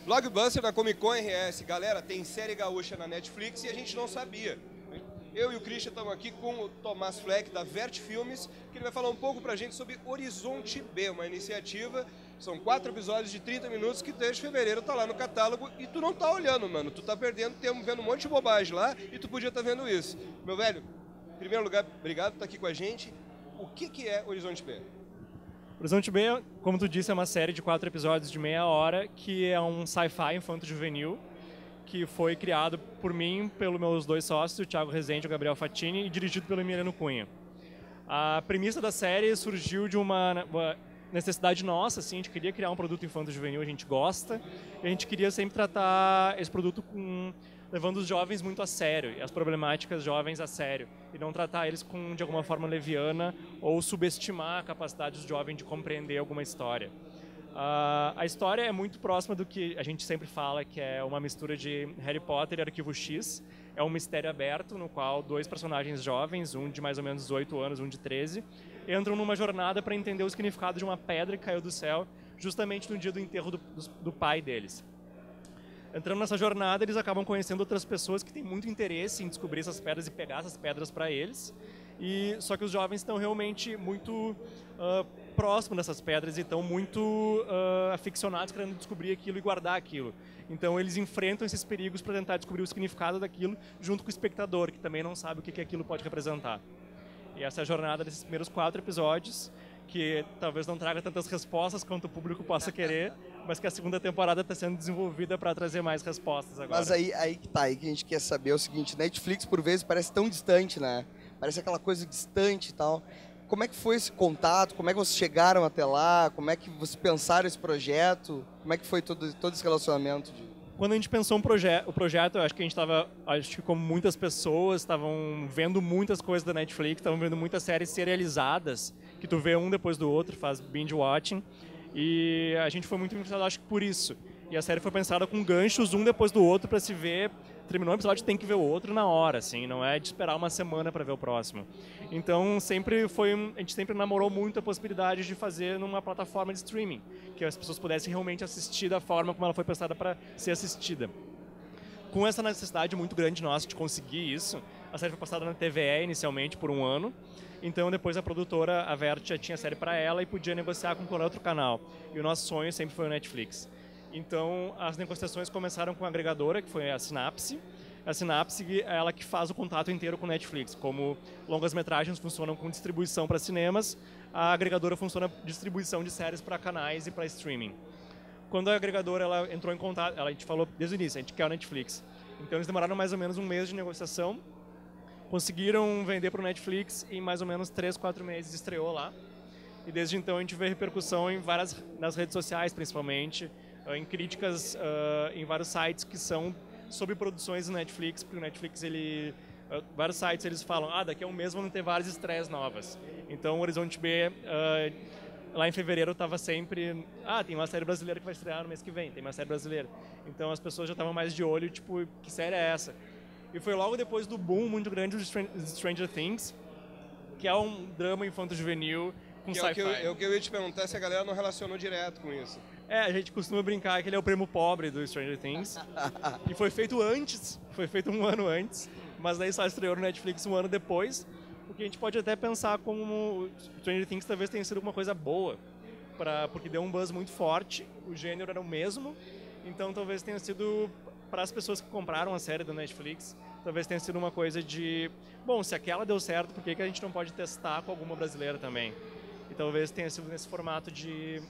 Blockbuster na Comic Con RS. Galera, tem série gaúcha na Netflix e a gente não sabia. Eu e o Christian estamos aqui com o Tomás Fleck, da Vert Filmes, que ele vai falar um pouco pra gente sobre Horizonte B, uma iniciativa. São 4 episódios de 30 minutos que desde fevereiro tá lá no catálogo e tu não tá olhando, mano. Tu tá perdendo tempo vendo um monte de bobagem lá e tu podia estar vendo isso. Meu velho, em primeiro lugar, obrigado por estar aqui com a gente. O que é Horizonte B? Horizonte B, como tu disse, é uma série de 4 episódios de meia hora, que é um sci-fi infanto-juvenil, que foi criado por mim, pelos meus 2 sócios, o Thiago Rezende e o Gabriel Fatini, e dirigido pelo Emiliano Cunha. A premissa da série surgiu de uma necessidade nossa, assim, a gente queria criar um produto infanto-juvenil, a gente gosta, e a gente queria sempre tratar esse produto levando os jovens muito a sério, e as problemáticas jovens a sério, e não tratar eles de alguma forma leviana ou subestimar a capacidade do jovem de compreender alguma história. A história é muito próxima do que a gente sempre fala, que é uma mistura de Harry Potter e Arquivo X. É um mistério aberto no qual 2 personagens jovens, um de mais ou menos 18 anos, um de 13, entram numa jornada para entender o significado de uma pedra que caiu do céu justamente no dia do enterro do pai deles. Entrando nessa jornada, eles acabam conhecendo outras pessoas que têm muito interesse em descobrir essas pedras e pegar essas pedras para eles. Só que os jovens estão realmente muito próximos dessas pedras e estão muito aficionados querendo descobrir aquilo e guardar aquilo. Então eles enfrentam esses perigos para tentar descobrir o significado daquilo junto com o espectador, que também não sabe o que aquilo pode representar. E essa é a jornada desses primeiros 4 episódios, que talvez não traga tantas respostas quanto o público possa querer, mas que a segunda temporada está sendo desenvolvida para trazer mais respostas agora. Mas aí que tá, aí que a gente quer saber é o seguinte: Netflix por vezes parece tão distante, né? Parece aquela coisa distante e tal. Como é que foi esse contato? Como é que vocês chegaram até lá? Como é que vocês pensaram esse projeto? Como é que foi todo esse relacionamento? Quando a gente pensou o projeto, eu acho que a gente estava, como muitas pessoas, estavam vendo muitas coisas da Netflix, estavam vendo muitas séries serializadas, que tu vê um depois do outro, faz binge-watching, e a gente foi muito interessado, acho que por isso. E a série foi pensada com ganchos um depois do outro para se ver. Terminou o episódio, tem que ver o outro na hora, assim, não é de esperar uma semana para ver o próximo. Então, a gente sempre namorou muito a possibilidade de fazer numa plataforma de streaming, que as pessoas pudessem realmente assistir da forma como ela foi pensada para ser assistida. Com essa necessidade muito grande nossa de conseguir isso, a série foi passada na TVE inicialmente por 1 ano. Então, depois a produtora, a Vert, já tinha a série para ela e podia negociar com qualquer outro canal. E o nosso sonho sempre foi o Netflix. Então, as negociações começaram com a agregadora, que foi a Synapse. A Synapse é ela que faz o contato inteiro com o Netflix. Como longas-metragens funcionam com distribuição para cinemas, a agregadora funciona com distribuição de séries para canais e para streaming. Quando a agregadora ela entrou em contato, a gente falou desde o início, a gente quer o Netflix. Então, eles demoraram mais ou menos 1 mês de negociação, conseguiram vender para o Netflix e em mais ou menos 3, 4 meses estreou lá. E desde então a gente vê repercussão nas redes sociais, principalmente, em críticas em vários sites que são sobre produções do Netflix, porque o Netflix, vários sites eles falam, daqui a 1 mês vão ter várias estreias novas. Então o Horizonte B, lá em fevereiro estava sempre, tem uma série brasileira que vai estrear no mês que vem, tem uma série brasileira. Então as pessoas já estavam mais de olho, tipo, que série é essa? E foi logo depois do boom muito grande de Stranger Things, que é um drama infanto-juvenil com sci-fi. É o que eu ia te perguntar, se a galera não relacionou direto com isso. A gente costuma brincar que ele é o primo pobre do Stranger Things. E foi feito 1 ano antes, mas daí só estreou no Netflix 1 ano depois, porque a gente pode até pensar como Stranger Things talvez tenha sido uma coisa boa, porque deu um buzz muito forte, o gênero era o mesmo, então talvez tenha sido, para as pessoas que compraram a série da Netflix, talvez tenha sido uma coisa de, bom, se aquela deu certo, por que a gente não pode testar com alguma brasileira também? E talvez tenha sido nesse formato de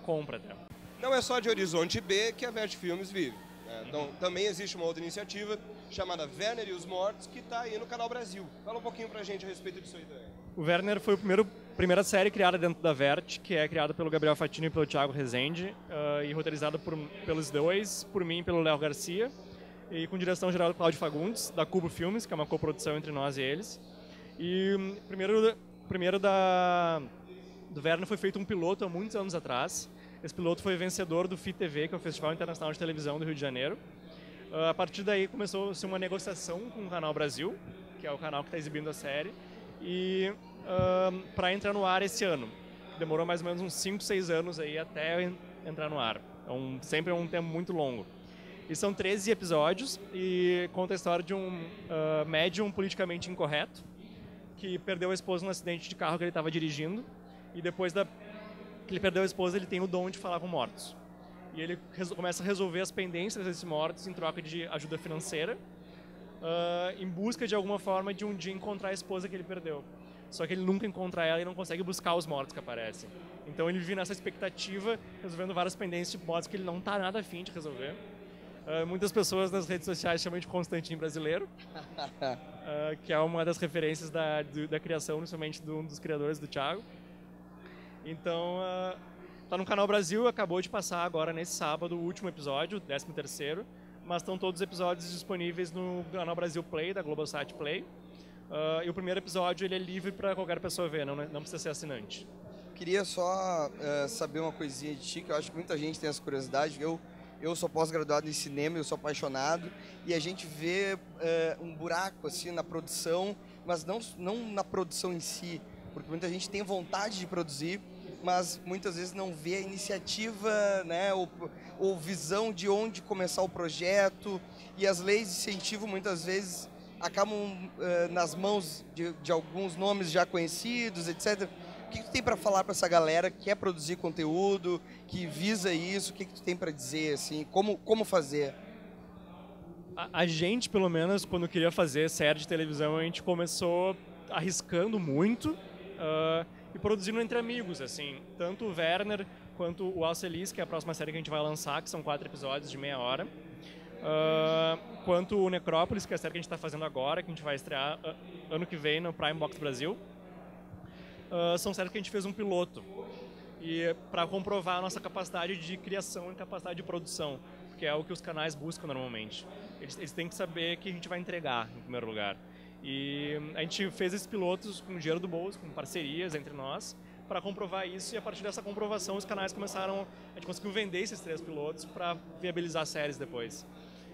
compra até. Não é só de Horizonte B que a Vert Filmes vive. Né? Então, também existe uma outra iniciativa chamada Werner e os Mortos, que está aí no Canal Brasil. Fala um pouquinho pra gente a respeito disso aí também. O Werner foi a primeira série criada dentro da Vert, que é criada pelo Gabriel Fatini e pelo Thiago Rezende, e roteirizada pelos 2, por mim e pelo Léo Garcia, e com direção geral do Cláudio Fagundes, da Cubo Filmes, que é uma coprodução entre nós e eles. E primeiro do Werner foi feito um piloto há muitos anos atrás. Esse piloto foi vencedor do FITV, que é o Festival Internacional de Televisão do Rio de Janeiro. A partir daí começou-se uma negociação com o Canal Brasil, que é o canal que está exibindo a série, e para entrar no ar esse ano. Demorou mais ou menos uns 5, 6 anos aí até entrar no ar. Sempre é um tempo muito longo. E são 13 episódios e conta a história de um médium politicamente incorreto que perdeu a esposa num acidente de carro que ele estava dirigindo, e depois que ele perdeu a esposa, ele tem o dom de falar com mortos. E ele começa a resolver as pendências desses mortos em troca de ajuda financeira, em busca de alguma forma de um dia encontrar a esposa que ele perdeu. Só que ele nunca encontra ela e não consegue buscar os mortos que aparecem. Então ele vive nessa expectativa, resolvendo várias pendências de mortos que ele não está nada afim de resolver. Muitas pessoas nas redes sociais chamam de Constantine brasileiro, que é uma das referências da criação, principalmente de um dos criadores, do Thiago. Então, tá no Canal Brasil, acabou de passar agora nesse sábado o último episódio, o 13º, mas estão todos os episódios disponíveis no Canal Brasil Play, da Globosat Play. E o primeiro episódio ele é livre para qualquer pessoa ver, não precisa ser assinante. Queria só saber uma coisinha de ti, que eu acho que muita gente tem essa curiosidade. Eu sou pós-graduado em cinema, eu sou apaixonado, e a gente vê um buraco assim na produção, mas não na produção em si, porque muita gente tem vontade de produzir, mas muitas vezes não vê a iniciativa, né, ou visão de onde começar o projeto, e as leis de incentivo muitas vezes acabam nas mãos de alguns nomes já conhecidos, etc. O que tu tem para falar para essa galera que quer produzir conteúdo, que visa isso? O que tu tem para dizer, assim, como fazer? A gente, pelo menos, quando queria fazer série de televisão, a gente começou arriscando muito e produzindo entre amigos, assim. Tanto o Werner quanto o Alcelis, que é a próxima série que a gente vai lançar, que são 4 episódios de meia hora. Quanto o Necrópolis, que é a série que a gente está fazendo agora, que a gente vai estrear ano que vem no Prime Box Brasil. São séries que a gente fez um piloto, e para comprovar a nossa capacidade de criação e capacidade de produção, que é o que os canais buscam normalmente. Eles têm que saber que a gente vai entregar, em primeiro lugar. E a gente fez esses pilotos com dinheiro do bolso, com parcerias entre nós, para comprovar isso, e a partir dessa comprovação os canais começaram, a gente conseguiu vender esses 3 pilotos para viabilizar séries depois.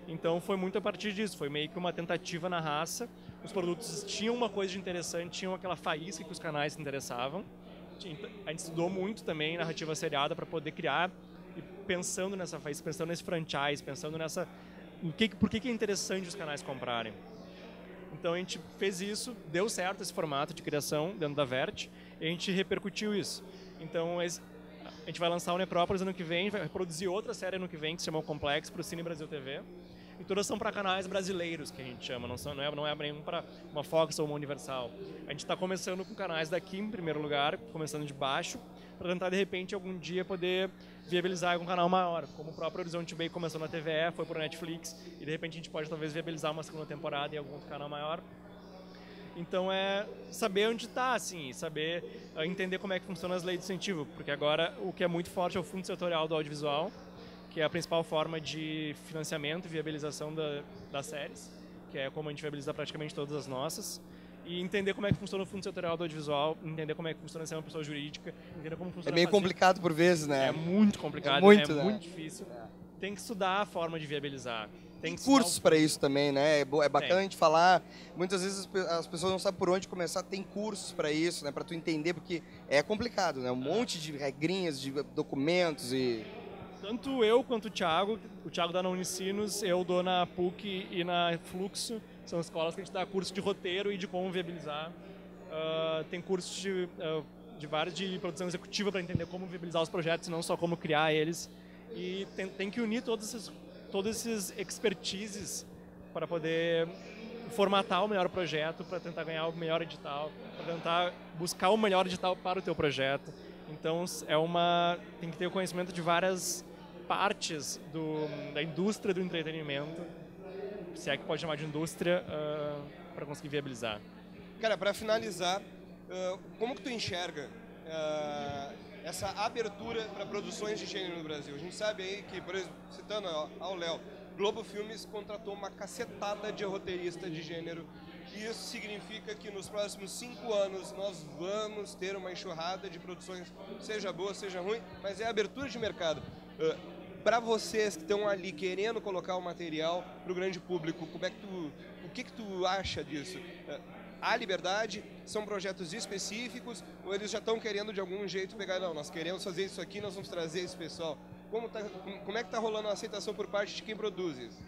Então foi muito a partir disso, foi meio que uma tentativa na raça. Os produtos tinham uma coisa de interessante, tinham aquela faísca que os canais se interessavam. A gente estudou muito também narrativa seriada para poder criar, e pensando nessa faísca, pensando nesse franchise, pensando por que é interessante os canais comprarem. Então a gente fez isso, deu certo esse formato de criação dentro da Vert, e a gente repercutiu isso. Então a gente vai lançar o Necrópolis ano que vem, vai produzir outra série ano que vem, que se chama O Complexo, para o Cine Brasil TV. E todas são para canais brasileiros, que a gente chama, não é nenhum para uma Fox ou uma Universal. A gente está começando com canais daqui, em primeiro lugar, começando de baixo, para tentar, de repente, algum dia poder viabilizar algum canal maior. Como o próprio Horizonte Bay começou na TVE, foi para Netflix, e de repente a gente pode talvez viabilizar uma segunda temporada em algum outro canal maior. Então é saber onde está, assim, saber entender como é que funcionam as leis de incentivo, porque agora o que é muito forte é o Fundo Setorial do Audiovisual, que é a principal forma de financiamento e viabilização das séries, que é como a gente viabiliza praticamente todas as nossas, e entender como é que funciona o Fundo Setorial do Audiovisual, entender como é que funciona ser uma pessoa jurídica, entender como funciona... É meio complicado por vezes, né? É muito complicado, né? Muito difícil. Tem que estudar a forma de viabilizar. Tem cursos para isso também, né? É bacana a gente falar. Muitas vezes as pessoas não sabem por onde começar. Tem cursos para isso, né? Para tu entender, porque é complicado, né? Um monte de regrinhas, de documentos e... Tanto eu quanto o Thiago dá na Unicinos, eu dou na PUC e na Fluxo, são escolas que a gente dá curso de roteiro e de como viabilizar. Tem cursos de vários de produção executiva para entender como viabilizar os projetos e não só como criar eles. E tem que unir todos esses expertises para poder formatar o melhor projeto, para tentar ganhar o melhor edital, para tentar buscar o melhor edital para o teu projeto. Então tem que ter o conhecimento de várias partes da indústria do entretenimento, se é que pode chamar de indústria, para conseguir viabilizar. Cara, para finalizar, como que tu enxerga essa abertura para produções de gênero no Brasil? A gente sabe aí que, por exemplo, citando ao Léo, Globo Filmes contratou uma cacetada de roteiristas de gênero, e isso significa que nos próximos 5 anos nós vamos ter uma enxurrada de produções, seja boa, seja ruim, mas é abertura de mercado. Para vocês que estão ali querendo colocar o material para o grande público, o que tu acha disso? Há liberdade? São projetos específicos? Ou eles já estão querendo de algum jeito pegar, não, nós queremos fazer isso aqui, nós vamos trazer esse pessoal? como é que tá rolando a aceitação por parte de quem produz isso?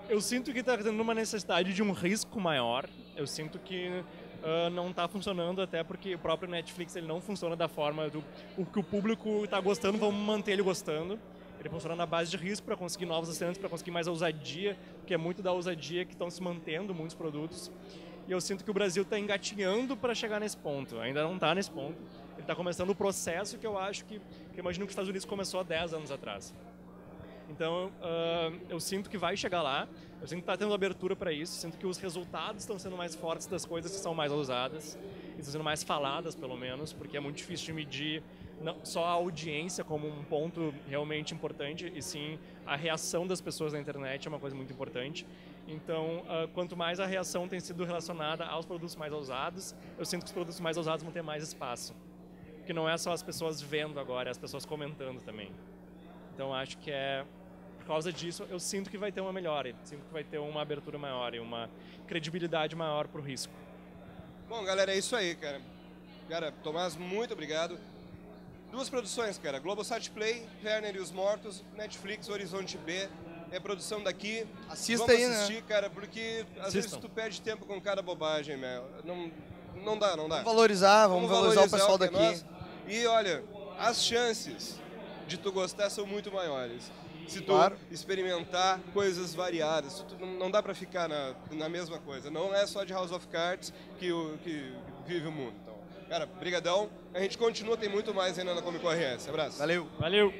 Eu sinto que está tendo uma necessidade de um risco maior. Eu sinto que não está funcionando, até porque o próprio Netflix ele não funciona da forma o que o público está gostando, vamos manter ele gostando. Ele funciona na base de risco para conseguir novos assinantes, para conseguir mais ousadia, porque é muito da ousadia que estão se mantendo muitos produtos. E eu sinto que o Brasil está engatinhando para chegar nesse ponto. Ainda não está nesse ponto. Ele está começando o processo que eu acho que eu imagino que os Estados Unidos começou há 10 anos atrás. Então, eu sinto que vai chegar lá, eu sinto que está tendo abertura para isso, sinto que os resultados estão sendo mais fortes das coisas que são mais ousadas, estão sendo mais faladas, pelo menos, porque é muito difícil de medir não só a audiência como um ponto realmente importante, e sim a reação das pessoas na internet é uma coisa muito importante. Então, quanto mais a reação tem sido relacionada aos produtos mais ousados, eu sinto que os produtos mais ousados vão ter mais espaço. Porque não é só as pessoas vendo agora, é as pessoas comentando também. Então, acho que por causa disso, eu sinto que vai ter uma melhora, sinto que vai ter uma abertura maior e uma credibilidade maior para o risco. Bom, galera, é isso aí, cara. Cara, Tomás, muito obrigado. 2 produções, cara. Globosat Play, Werner e os Mortos, Netflix, Horizonte B. É produção daqui. Assista Vamos aí, assistir, né? cara, porque às vezes tu perde tempo com cada bobagem, meu. Não dá. Vamos valorizar o pessoal que é daqui. nosso. E olha, as chances de tu gostar são muito maiores. Se tu experimentar coisas variadas, não dá pra ficar na mesma coisa. Não é só de House of Cards que vive o mundo. Então, cara, brigadão. A gente continua, tem muito mais ainda na Comic Con RS. Abraço. Valeu. Valeu.